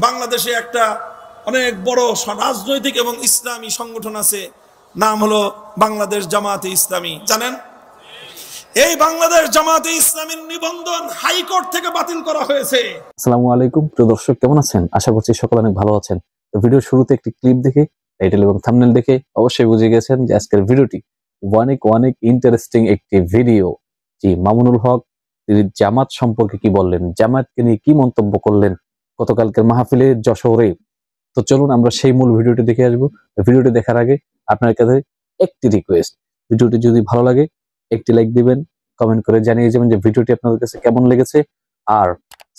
বাংলাদেশে একটা অনেক বড় রাজনৈতিক এবং ইসলামী সংগঠন আছে, নাম হলো বাংলাদেশ জামাতে ইসলামী। জানেন, এই বাংলাদেশ জামাতে ইসলামীর নিবন্ধন হাইকোর্ট থেকে বাতিল করা হয়েছে। আসসালামু আলাইকুম প্রিয় দর্শক, কেমন আছেন? আশা করছি সকলে অনেক ভালো আছেন। তো ভিডিওর শুরুতে একটি ক্লিপ দেখে, টাইটেল এবং থাম্বনেল দেখে অবশ্যই বুঝে গেছেন যে আজকের ভিডিওটি অনেক ইন্টারেস্টিং একটি ভিডিও। জি, মামুনুল হক তিনি জামাত সম্পর্কে কি বললেন, জামাতকে নিয়ে কি মন্তব্য করলেন গতকালকের মাহফিলে যশোরে। তো চলুন আমরা সেই মূল ভিডিওটি দেখে আসবো। ভিডিওটি দেখার আগে আপনার কাছে একটি রিকোয়েস্ট, ভিডিওটি যদি ভালো লাগে একটি লাইক দিবেন, কমেন্ট করে জানিয়ে যাবেন যে ভিডিওটি আপনাদের কাছে কেমন লেগেছে, আর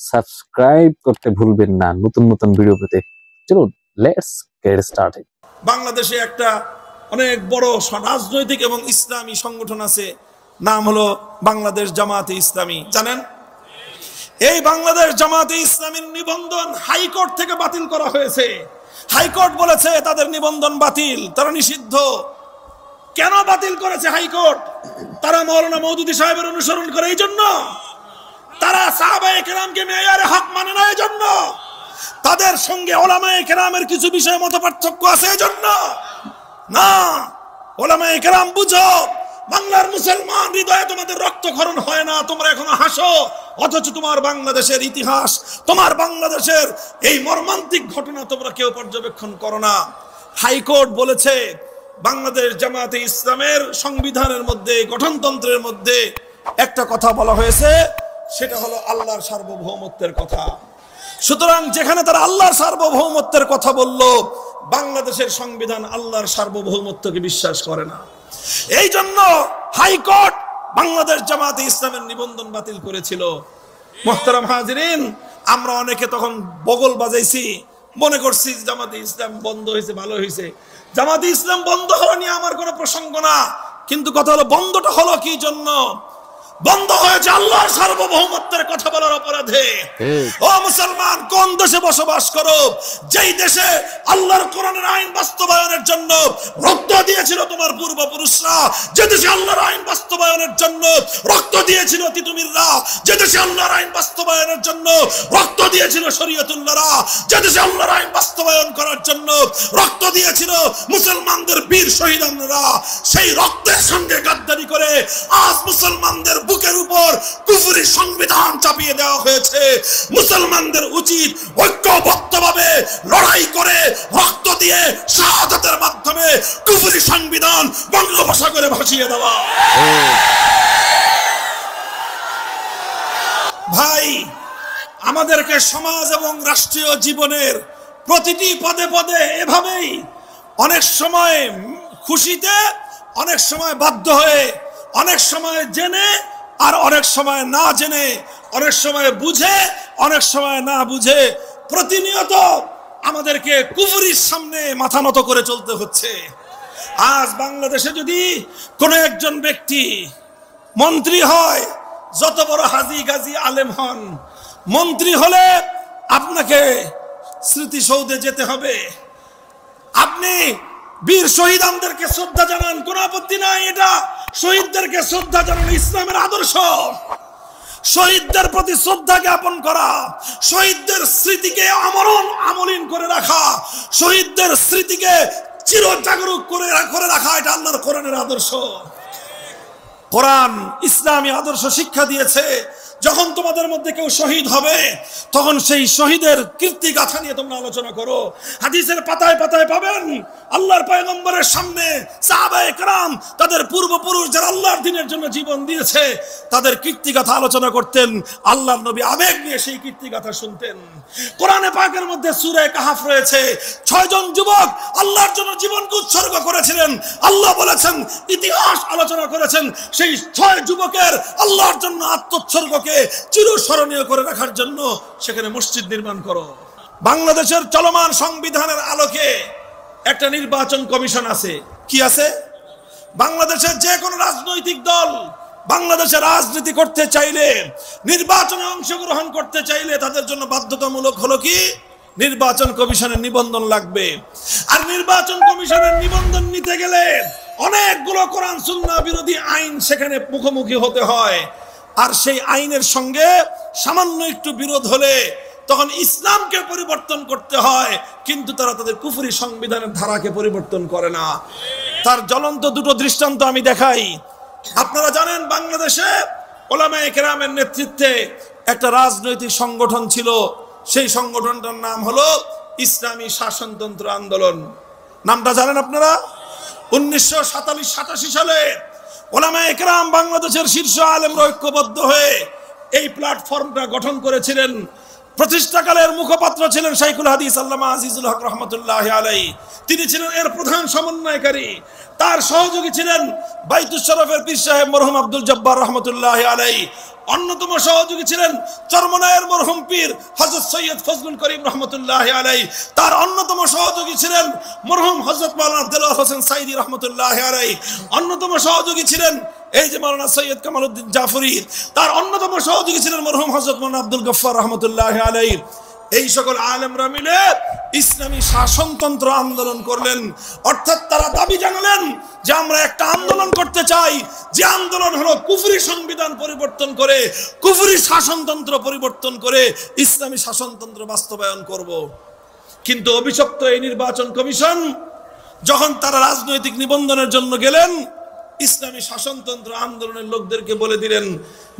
সাবস্ক্রাইব করতে ভুলবেন না নতুন নতুন ভিডিও পেতে। চলুন লেটস গেট স্টার্টেড। বাংলাদেশে একটা অনেক বড় রাজনৈতিক এবং ইসলামী সংগঠন আছে, নাম হলো বাংলাদেশ জামাতে ইসলামী। জানেন, এই বাংলাদেশ জামাতে ইসলামীর নিবন্ধন হাইকোর্ট থেকে বাতিল করা হয়েছে। হাইকোর্ট বলেছে তাদের নিবন্ধন বাতিল, তারা নিষিদ্ধ। কেন বাতিল করেছে হাইকোর্ট? তারা মাওলানা মওদুদী সাহেবের অনুসরণ করে, এই জন্য। তারা সাহাবায়ে কেরামকে মেয়ারে হক মানে না, এই জন্য। তাদের সঙ্গে ওলামায়ে কেরামের কিছু বিষয়ে মতপার্থক্য আছে, এই জন্য না। ওলামায়ে কেরাম বুঝো, বাংলার মুসলমান হৃদয়ে তোমাদের রক্তক্ষরণ হয় না, তোমরা এখনো হাসো, অথচ তোমার বাংলাদেশের ইতিহাস, তোমার বাংলাদেশের এই মর্মান্তিক ঘটনা তোমরা কেউ পর্যবেক্ষণ করো না। হাইকোর্ট বলেছে বাংলাদেশ জামাতে ইসলামের সংবিধানের মধ্যে, গঠনতন্ত্রের মধ্যে একটা কথা বলা হয়েছে, সেটা হলো আল্লাহর সার্বভৌমত্বের কথা। সুতরাং যেখানে তারা আল্লাহর সার্বভৌমত্বের কথা বলল, বাংলাদেশের সংবিধান আল্লাহর সার্বভৌমত্বকে বিশ্বাস করে না। এই জন্য হাইকোর্ট বাংলাদেশ জামাতে ইসলামের নিবন্ধন বাতিল করেছিল। মুহতারাম হাজিরিন, আমরা অনেকে তখন বগল বাজাইছি, মনে করছি জামাতে ইসলাম বন্ধ হয়েছে, ভালো হয়েছে। জামাতে ইসলাম বন্ধ হওয়া নিয়ে আমার কোনো প্রসঙ্গ না, কিন্তু কথা হলো বন্ধটা হলো কি জন্য? বন্ধ হয়েছে আল্লাহর সার্বভৌমত্বের কথা বলার অপরাধে। ও মুসলমান, কোন দেশে বসবাস করো, যেই দেশে আল্লাহর কোরআনের আইন বাস্তবায়নের জন্য রক্ত দিয়েছিল তোমার পূর্বপুরুষরা, যে দেশে আল্লাহর আইন বাস্তবায়নের জন্য রক্ত দিয়েছিল তিতুমিররা, যে দেশে আল্লাহর আইন বাস্তবায়নের জন্য রক্ত দিয়েছিল শরীয়তুল্লাহরা, যে দেশে আল্লাহর আইন বাস্তবায়ন করার জন্য রক্ত দিয়েছিল মুসলমানদের বীর শহীদরা, সেই রক্তের সঙ্গে গাদ্দারি করে আজ মুসলমানদের বুকের উপর কুফরি সংবিধান চাপিয়ে দেওয়া হয়েছে। মুসলমানদের উচিত ঐক্যবদ্ধভাবে লড়াই করে রক্ত দিয়ে শাহাদাতের মাধ্যমে কুফরি সংবিধান বঙ্গোপসাগরে ভাসিয়ে দেওয়া। ভাই, আমাদেরকে সমাজ এবং রাষ্ট্রীয় জীবনের প্রতিটি পদে পদে এভাবেই অনেক সময় খুশিতে, অনেক সময় বাধ্য হয়ে, অনেক সময় জেনে আর অনেক সময় না জেনে, অনেক সময় বুঝে অনেক সময় না বুঝে, প্রতিনিয়ত আমাদেরকে কুফরির সামনে মাথা নত করে চলতে হচ্ছে। আজ বাংলাদেশে যদি কোনো একজন ব্যক্তি মন্ত্রী হয়, যত বড় হাজি গাজী আলেম হন, মন্ত্রী হলে আপনাকে স্মৃতিসৌধে যেতে হবে। আপনি বীর শহীদদেরকে শ্রদ্ধা জানান, কোনো আপত্তি নাই, এটা শহীদদেরকে শ্রদ্ধা জানানো ইসলামের আদর্শ। শহীদদের প্রতি শ্রদ্ধা জ্ঞাপন করা, শহীদদের স্মৃতিকে আমলিন করে রাখা, শহীদদের স্মৃতিকে চিরজাগরুক করে রাখা, এটা আল্লাহর কোরআনের আদর্শ। কোরআন ইসলামী আদর্শ শিক্ষা দিয়েছে, যখন তোমাদের মধ্যে কেউ শহীদ হবে, তখন সেই শহীদের কীর্তি গাথা নিয়ে তোমরা আলোচনা করো। হাদিসের পাতায় পাতায় পাবেন আল্লাহর পয়গম্বরের সামনে সাহাবায়ে কেরাম তাদের পূর্বপুরুষ যারা আল্লাহর দ্বীনের জন্য জীবন দিয়েছে, তাদের কীর্তি গাথা আলোচনা করতেন। আল্লাহর নবী আবেগ নিয়ে সেই কীর্তি গাথা শুনতেন। কোরআনে পাকের মধ্যে সূরা কাহাফ রয়েছে, 6 জন যুবক আল্লাহর জন্য জীবনকে উৎসর্গ করেছিলেন। আল্লাহ বলেছেন, ইতিহাস আলোচনা করেছেন, সেই 6 যুবকের আল্লাহর জন্য আত্মোৎসর্গকে চিরস্মরণীয় করে রাখার জন্য সেখানে মসজিদ নির্মাণ করো। বাংলাদেশের চলমান সংবিধানের আলোকে একটা নির্বাচন কমিশন আছে। কি আছে? বাংলাদেশের যে কোনো রাজনৈতিক দল বাংলাদেশে রাজনীতি করতে চাইলে, নির্বাচনে অংশগ্রহণ করতে চাইলে, তাদের জন্য বাধ্যতামূলক হলো কি? নির্বাচন কমিশনের নিবন্ধন লাগবে। আর নির্বাচন কমিশনের নিবন্ধন নিতে গেলে অনেকগুলো কোরআন সুন্নাহ বিরোধী আইন সেখানে মুখোমুখি হতে হয়। আর সেই আইনের সঙ্গে সামান্য একটু বিরোধ হলে তখন ইসলামকে পরিবর্তন করতে হয়, কিন্তু তারা তাদের কুফরি সংবিধানের ধারাকে পরিবর্তন করে না। তার জ্বলন্ত দুটো দৃষ্টান্ত আমি দেখাই। আপনারা জানেন বাংলাদেশে উলামায়ে কেরামের নেতৃত্বে একটা রাজনৈতিক সংগঠন ছিল, সেই সংগঠনটার নাম হলো ইসলামী শাসনতন্ত্র আন্দোলন। নামটা জানেন আপনারা? 1987 সালে উলামায়ে কেরাম বাংলাদেশের শীর্ষ আলেমরা ঐক্যবদ্ধ হয়ে এই প্ল্যাটফর্মটা গঠন করেছিলেন। প্রতিষ্ঠাকালের মুখপাত্র ছিলেন শাইখুল হাদিস আল্লামা আজিজুল হক রহমতুল্লাহি আলাইহি, তিনি ছিলেন এর প্রধান সমন্বয়কারী। তার সহযোগী ছিলেন বাইতুল শরফের পীর সাহেব মরহুম আব্দুল জব্বার রহমতুল্লাহি আলাইহি। অন্যতম সহযোগী ছিলেন চরমনায়ের মরহুম পীর হযরত সৈয়দ ফজলুল করিম রহমতুল্লাহি আলাইহি। তার অন্যতম সহযোগী ছিলেন মরহুম হযরত মাওলানা দেলোয়ার হোসেন সাইদি রহমতুল্লাহি আলাইহি। অন্যতম সহযোগী ছিলেন এই যে মাওলানা সৈয়দ কামালউদ্দিন জাফরি। তার অন্যতম সহযোগী ছিলেন মরহুম হযরত মাওলানা আব্দুল গফফার রহমতুল্লাহি আলাইহি। এই সকল আলেমরা মিলে ইসলামী শাসনতন্ত্র আন্দোলন করলেন। অর্থাৎ তারা দাবি জানালেন যে আমরা একটা আন্দোলন করতে চাই, যে আন্দোলন হলো কুফরি সংবিধান পরিবর্তন করে, কুফরি শাসনতন্ত্র পরিবর্তন করে ইসলামী শাসনতন্ত্র বাস্তবায়ন করব। কিন্তু অভিশপ্ত এই নির্বাচন কমিশন যখন তারা রাজনৈতিক নিবন্ধনের জন্য গেলেন, ইসলামী শাসনতন্ত্র আন্দোলনের লোকদেরকে বলে দিলেন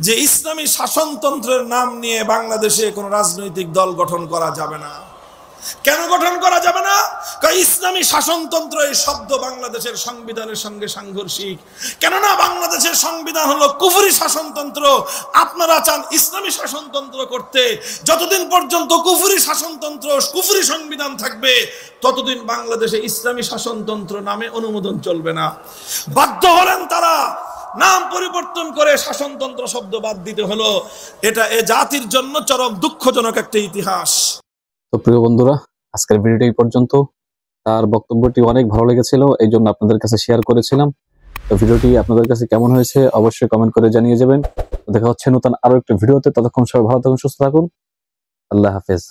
যে ইসলামী শাসনতন্ত্রের নাম নিয়ে বাংলাদেশে কোনো রাজনৈতিক দল গঠন করা যাবে না। কেন গঠন করা যাবে না? কারণ ইসলামী শাসনতন্ত্র এই শব্দ বাংলাদেশের সংবিধানের সঙ্গে সাংঘর্ষিক। কেননা বাংলাদেশের সংবিধান হলো কুফরি শাসনতন্ত্র, আপনারা চান ইসলামী শাসনতন্ত্র করতে। যতদিন পর্যন্ত কুফরি শাসনতন্ত্র, কুফরি সংবিধান থাকবে, ততদিন বাংলাদেশে ইসলামী শাসনতন্ত্র নামে অনুমোদন চলবে না। বাধ্য হলেন তারা নাম পরিবর্তন করে শাসনতন্ত্র শব্দ বাদ দিতে হলো। এটা এ জাতির জন্য চরম দুঃখজনক একটা ইতিহাস। তো প্রিয় বন্ধুরা, আজকের ভিডিওটি এই পর্যন্ত। তার বক্তব্যটি অনেক ভালো লেগেছিল, এই জন্য আপনাদের কাছে শেয়ার করেছিলাম। তো ভিডিওটি আপনাদের কাছে কেমন হয়েছে অবশ্যই কমেন্ট করে জানিয়ে যাবেন। দেখা হচ্ছে নতুন আরো একটা ভিডিওতে। ততক্ষণ সবাই ভালো থাকুন, সুস্থ থাকুন। আল্লাহ হাফেজ।